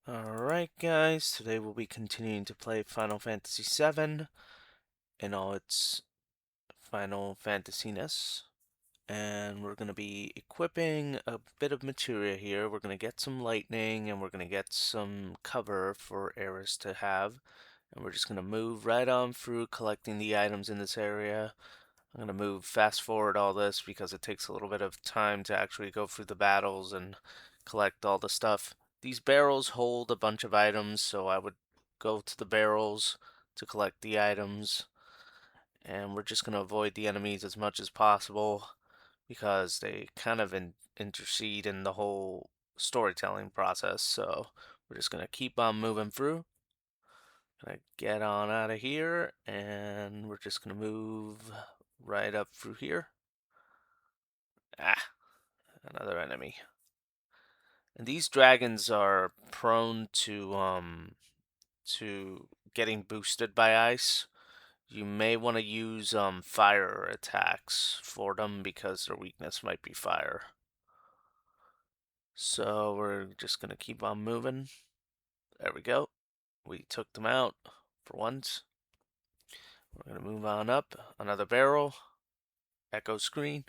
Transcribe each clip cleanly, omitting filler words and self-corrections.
Alright guys, today we'll be continuing to play Final Fantasy VII in all its Final Fantasy-ness. And we're going to be equipping a bit of materia here. We're going to get some lightning and we're going to get some cover for Eris to have. And we're just going to move right on through collecting the items in this area. I'm going to move fast forward all this because it takes a little bit of time to actually go through the battles and collect all the stuff. These barrels hold a bunch of items, so I would go to the barrels to collect the items. And we're just going to avoid the enemies as much as possible because they kind of intercede in the whole storytelling process. So we're just going to keep on moving through. Gonna get on out of here, and we're just gonna move right up through here. Ah, another enemy. And these dragons are prone to getting boosted by ice. You may want to use fire attacks for them because their weakness might be fire. So we're just gonna keep on moving. There we go. We took them out for once. We're gonna move on up. Another barrel. Echo screen.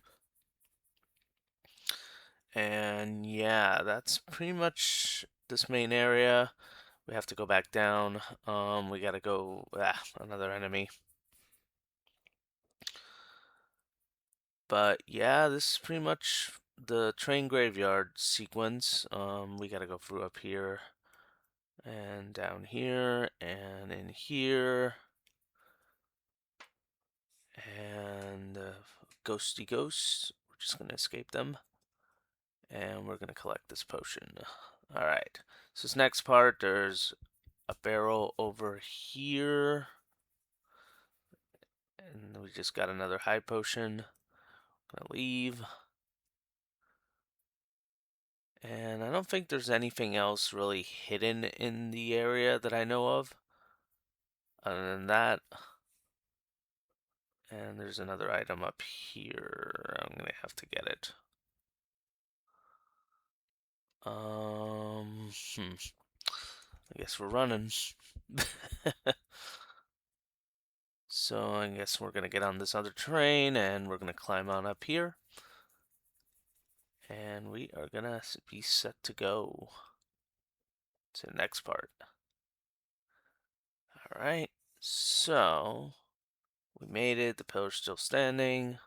And yeah, that's pretty much this main area. We have to go back down. We gotta go. Another enemy. But yeah, this is pretty much the train graveyard sequence. We gotta go through up here and down here and in here and ghosty ghosts. We're just gonna escape them and we're gonna collect this potion. All right. So this next part, there's a barrel over here. And we just got another high potion. Gonna leave. And I don't think there's anything else really hidden in the area that I know of. Other than that. And there's another item up here. I'm gonna have to get it. Um, hmm. I guess we're running. So I guess we're gonna get on this other train and we're gonna climb on up here. And we are gonna be set to go to the next part. Alright, so we made it, the pillar's still standing.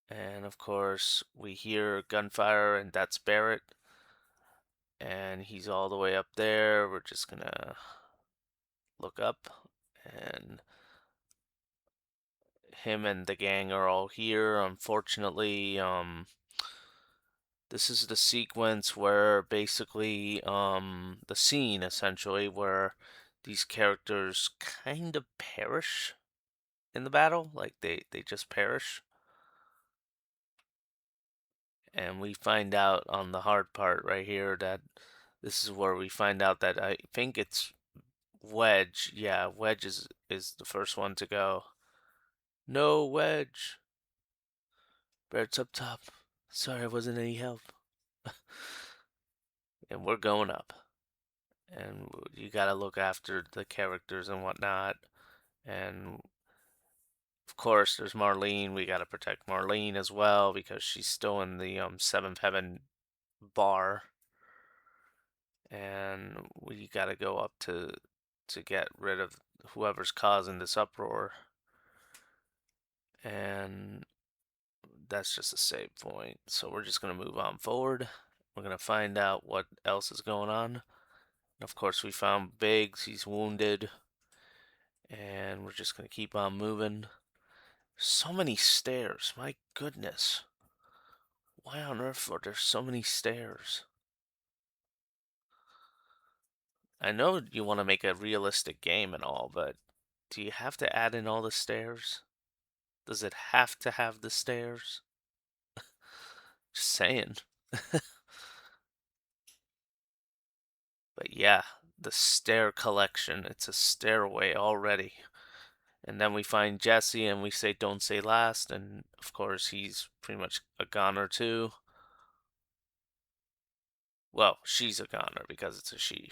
And of course, we hear gunfire, and that's Barrett. And he's all the way up there. We're just gonna look up, and him and the gang are all here. Unfortunately, this is the sequence where basically, the scene essentially where these characters kind of perish in the battle. Like they just perish. And we find out on the hard part right here that this is where we find out that I think it's Wedge. Yeah, Wedge is the first one to go. No, Wedge. Barrett's up top. Sorry I wasn't any help. And we're going up. And you gotta look after the characters and whatnot. And of course, there's Marlene. We gotta protect Marlene as well because she's still in the Seventh Heaven bar. And we gotta go up to get rid of whoever's causing this uproar. And that's just a save point. So we're just gonna move on forward. We're gonna find out what else is going on. And of course, we found Biggs. He's wounded, and we're just gonna keep on moving. So many stairs. My goodness. Why on earth are there so many stairs? I know you want to make a realistic game and all, but do you have to add in all the stairs? Does it have to have the stairs? Just saying. But yeah, the stair collection. It's a stairway already. And then we find Jesse and we say, don't say last. And of course, he's pretty much a goner too. Well, she's a goner because it's a she.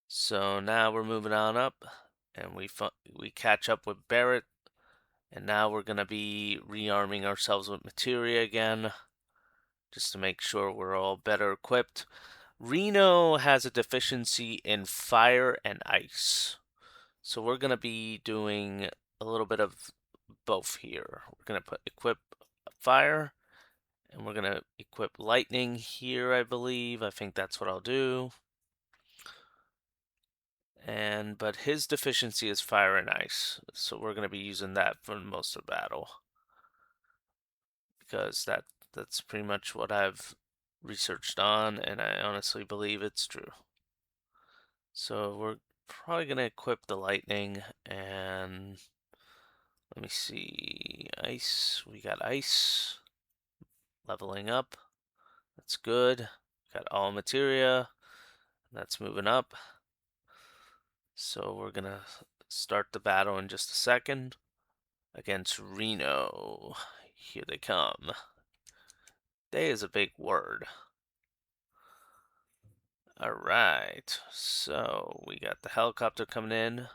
So now we're moving on up, and we catch up with Barrett, and now we're gonna be rearming ourselves with materia again, just to make sure we're all better equipped. Reno has a deficiency in fire and ice, so we're gonna be doing a little bit of both here. We're gonna equip fire, and we're gonna equip lightning here, I believe. I think that's what I'll do. But his deficiency is fire and ice, so we're going to be using that for most of the battle, because that's pretty much what I've researched on, and I honestly believe it's true. So we're probably going to equip the lightning, and let me see, ice. We got ice leveling up. That's good. Got all materia. That's moving up. So we're gonna start the battle in just a second against Reno. Here they come. They is a big word. Alright, so we got the helicopter coming in.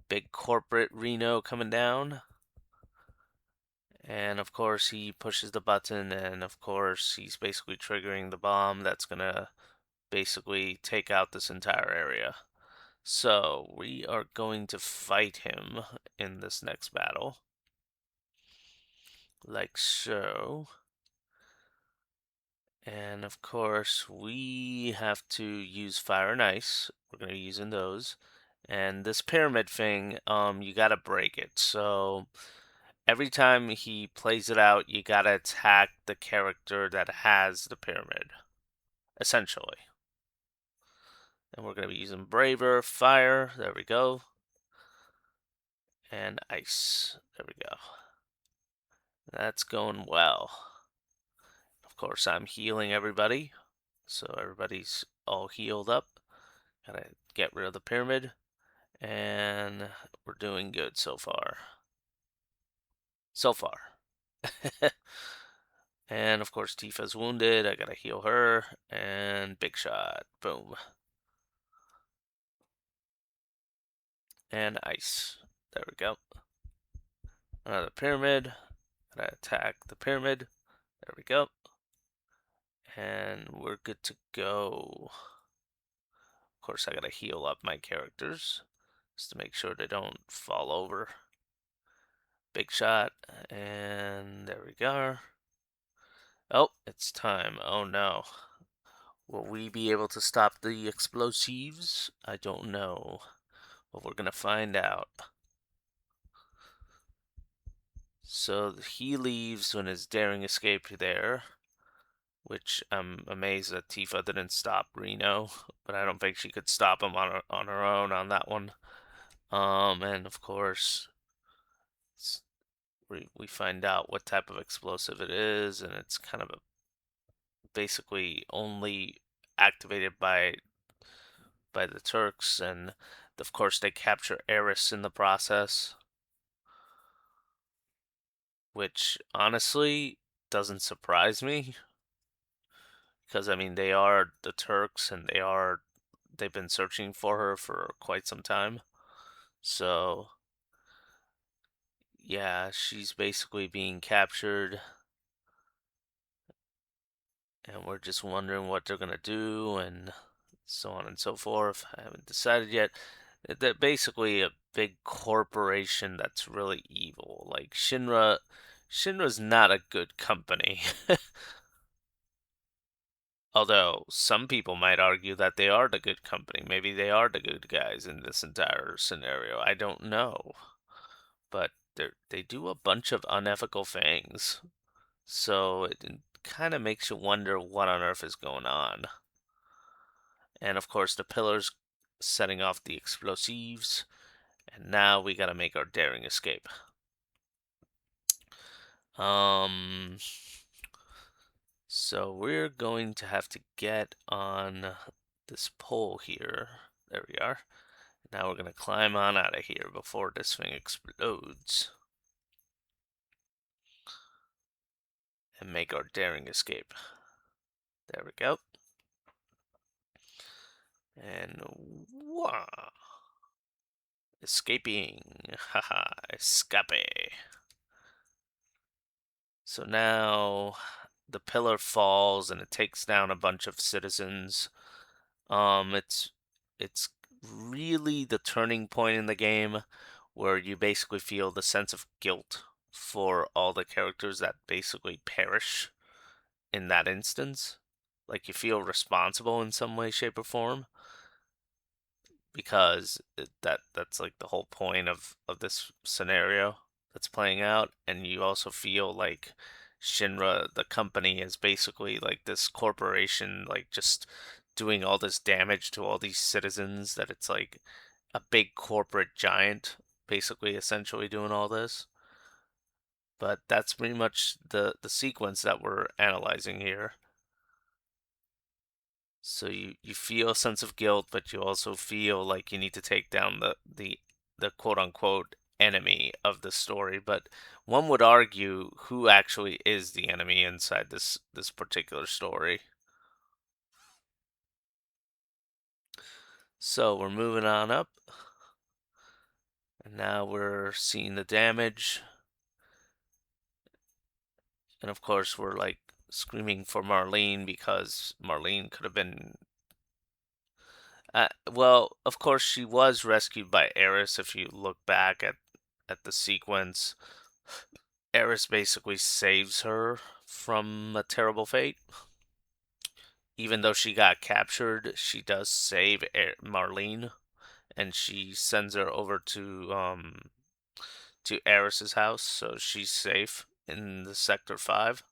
Big corporate Reno coming down. And of course he pushes the button, and of course he's basically triggering the bomb that's gonna basically take out this entire area. So we are going to fight him in this next battle. Like so. And of course, we have to use fire and ice. We're going to be using those. And this pyramid thing, you got to break it. So every time he plays it out, you got to attack the character that has the pyramid, essentially. And we're going to be using Braver, fire, there we go, and ice, there we go. That's going well. Of course, I'm healing everybody, so everybody's all healed up. Gotta get rid of the pyramid, and we're doing good so far. So far. And of course, Tifa's wounded. I gotta heal her, and big shot. Boom. And ice. There we go. Another pyramid. Gotta attack the pyramid. There we go. And we're good to go. Of course, I gotta heal up my characters just to make sure they don't fall over. Big shot, and there we go. Oh, it's time. Oh no. Will we be able to stop the explosives? I don't know. But we're gonna find out. So he leaves when his daring escape there, which I'm amazed that Tifa didn't stop Reno, but I don't think she could stop him on her own on that one. And of course, we find out what type of explosive it is, and it's kind of basically only activated by the Turks, and of course they capture Eris in the process, which honestly doesn't surprise me, because I mean they are the Turks, and they've been searching for her for quite some time. So yeah, she's basically being captured, and we're just wondering what they're gonna do, and so on and so forth. I haven't decided yet. They're basically a big corporation that's really evil. Like Shinra's not a good company. Although some people might argue that they are the good company. Maybe they are the good guys in this entire scenario. I don't know. But they do a bunch of unethical things. So it kind of makes you wonder what on earth is going on. And of course, the pillars setting off the explosives. And now we gotta make our daring escape. Um, so we're going to have to get on this pole here. There we are. Now we're gonna climb on out of here before this thing explodes. And make our daring escape. There we go. And wah, escaping. Haha, escape. So now the pillar falls and it takes down a bunch of citizens. It's really the turning point in the game where you basically feel the sense of guilt for all the characters that basically perish in that instance. Like you feel responsible in some way, shape, or form because that's like the whole point of this scenario that's playing out, and you also feel like Shinra, the company, is basically like this corporation, like just doing all this damage to all these citizens. That it's like a big corporate giant, basically, essentially doing all this. But that's pretty much the sequence that we're analyzing here. So you feel a sense of guilt, but you also feel like you need to take down the quote unquote enemy of the story. But one would argue who actually is the enemy inside this particular story. So we're moving on up, and now we're seeing the damage, and of course we're like screaming for Marlene because Marlene could have been. Well, of course she was rescued by Eris. If you look back at the sequence, Eris basically saves her from a terrible fate. Even though she got captured, she does save Marlene, and she sends her over to Eris's house, so she's safe in the Sector 5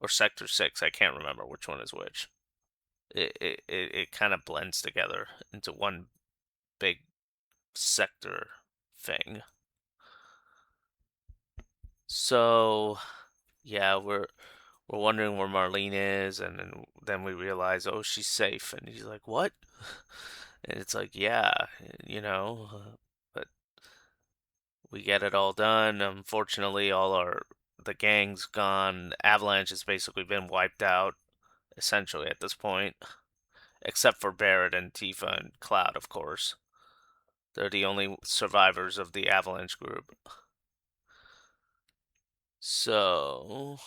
or Sector 6. I can't remember which one is which. It kind of blends together into one big sector thing. So yeah, we're wondering where Marlene is, and then we realize, oh, she's safe, and he's like, what? And it's like, yeah, you know, but we get it all done. Unfortunately, all the gang's gone. Avalanche has basically been wiped out, essentially at this point, except for Barrett and Tifa and Cloud, of course. They're the only survivors of the Avalanche group. So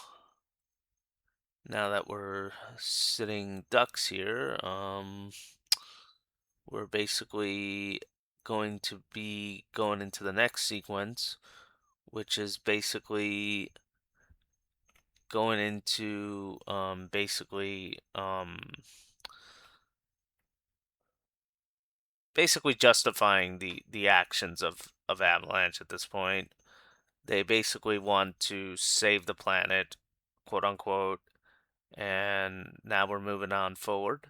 now that we're sitting ducks here, we're basically going to be going into the next sequence, which is going into basically justifying the actions of Avalanche at this point. They basically want to save the planet, quote unquote, and now we're moving on forward.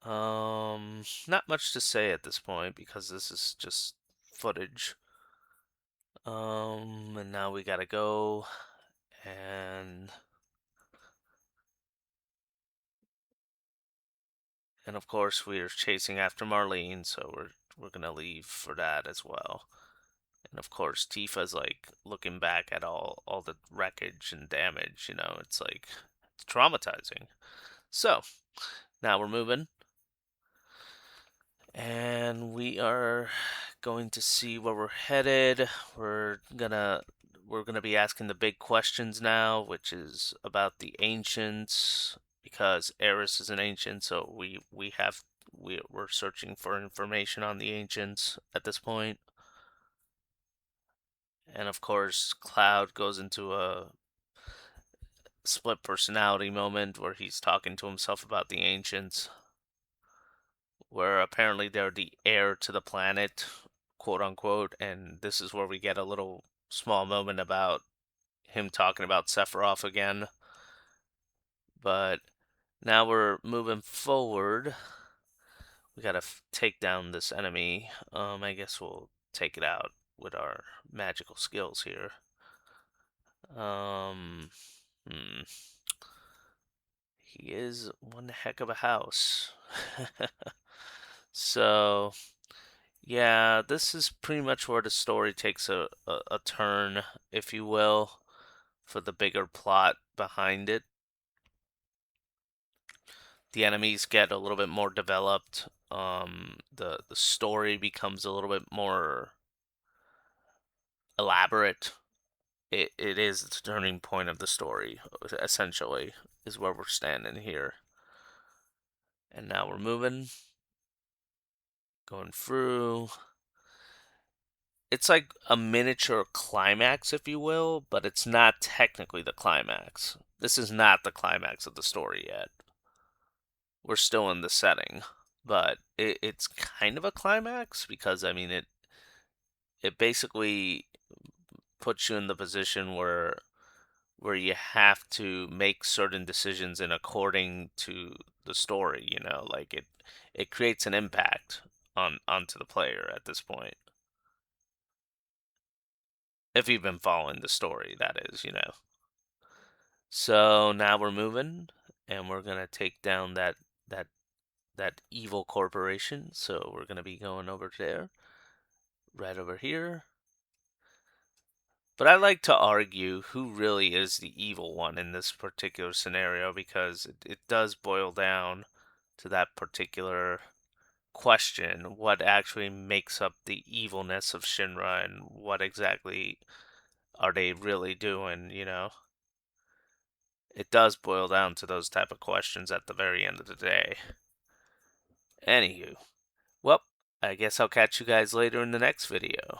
Not much to say at this point because this is just footage. And now we gotta go, and of course we're chasing after Marlene, so we're gonna leave for that as well. And of course Tifa's like looking back at all the wreckage and damage. It's like it's traumatizing. So now we're moving, and we are going to see where we're headed. We're gonna be asking the big questions now, which is about the ancients, because Eris is an ancient, so we're searching for information on the ancients at this point. And of course, Cloud goes into a split personality moment where he's talking to himself about the ancients, where apparently they're the heir to the planet, quote unquote, and this is where we get a little small moment about him talking about Sephiroth again. But now we're moving forward. We gotta take down this enemy. I guess we'll take it out with our magical skills here. Um, hmm. He is one heck of a house. So, yeah, this is pretty much where the story takes a turn, if you will. for the bigger plot behind it. The enemies get a little bit more developed. The story becomes a little bit more elaborate. It is the turning point of the story, essentially, is where we're standing here. And now we're moving, going through. It's like a miniature climax, if you will, but it's not technically the climax. This is not the climax of the story yet. We're still in the setting, but it's kind of a climax because I mean it basically puts you in the position where you have to make certain decisions in according to the story, like it creates an impact onto the player at this point. If you've been following the story, that is. So now we're moving and we're gonna take down that that evil corporation. So we're gonna be going over there, right over here. But I like to argue who really is the evil one in this particular scenario because it does boil down to that particular question: what actually makes up the evilness of Shinra and what exactly are they really doing? It does boil down to those type of questions at the very end of the day. Anywho, well, I guess I'll catch you guys later in the next video.